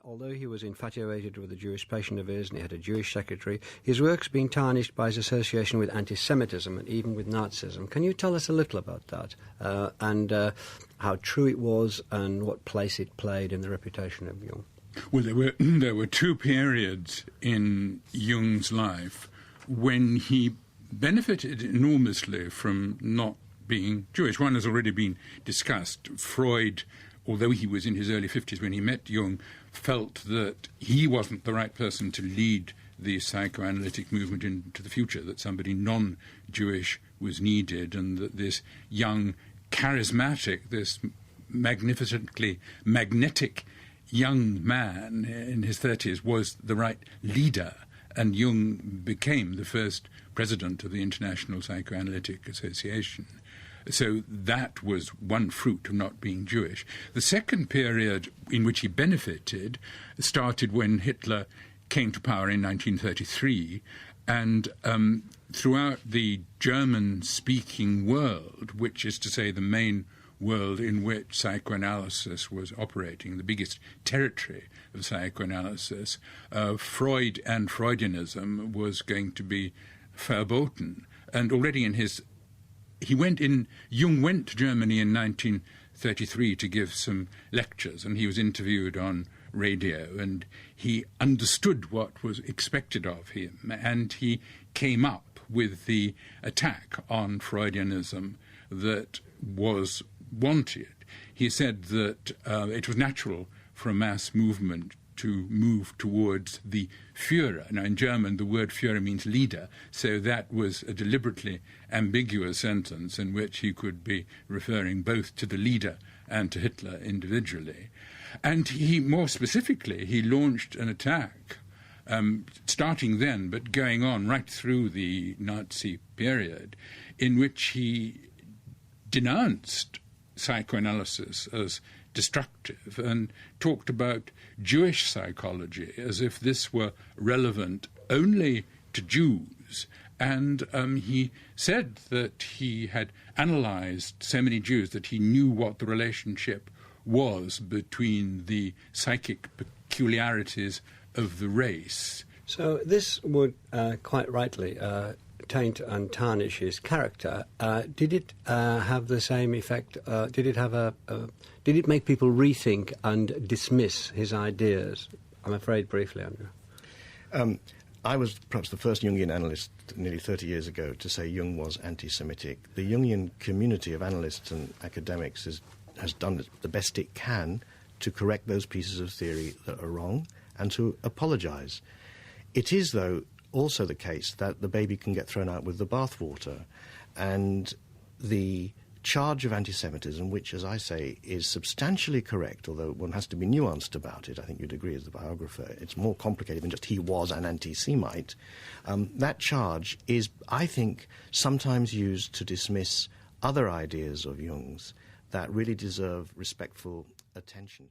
although he was infatuated with a Jewish patient of his and he had a Jewish secretary, his work's been tarnished by his association with anti-Semitism and even with Nazism. Can you tell us a little about that and how true it was and what place it played in the reputation of Jung? Well, there were two periods in Jung's life when he benefited enormously from not being Jewish. One has already been discussed. Freud, although he was in his early 50s when he met Jung, felt that he wasn't the right person to lead the psychoanalytic movement into the future, that somebody non-Jewish was needed, and that this young, charismatic, this magnificently magnetic young man in his 30s was the right leader. And Jung became the first president of the International Psychoanalytic Association. So that was one fruit of not being Jewish. The second period in which he benefited started when Hitler came to power in 1933, and throughout the German-speaking world, which is to say the main world in which psychoanalysis was operating, the biggest territory of psychoanalysis, Freud and Freudianism was going to be verboten. And already Jung went to Germany in 1933 to give some lectures, and he was interviewed on radio, and he understood what was expected of him, and he came up with the attack on Freudianism that was wanted. He said that it was natural for a mass movement to move towards the Führer. Now, in German, the word Führer means leader, so that was a deliberately ambiguous sentence in which he could be referring both to the leader and to Hitler individually. And more specifically, he launched an attack, starting then, but going on right through the Nazi period, in which he denounced psychoanalysis as destructive and talked about Jewish psychology as if this were relevant only to Jews. And he said that he had analyzed so many Jews that he knew what the relationship was between the psychic peculiarities of the race. So this would quite rightly taint and tarnish his character. Did it have the same effect? Did it make people rethink and dismiss his ideas? I'm afraid briefly, Andrew. I was perhaps the first Jungian analyst nearly 30 years ago to say Jung was anti-Semitic. The Jungian community of analysts and academics has done the best it can to correct those pieces of theory that are wrong and to apologize. It is, though, also the case that the baby can get thrown out with the bathwater, and the charge of anti-Semitism, which, as I say, is substantially correct, although one has to be nuanced about it, I think you'd agree as the biographer, it's more complicated than just he was an anti-Semite. That charge is, I think, sometimes used to dismiss other ideas of Jung's that really deserve respectful attention.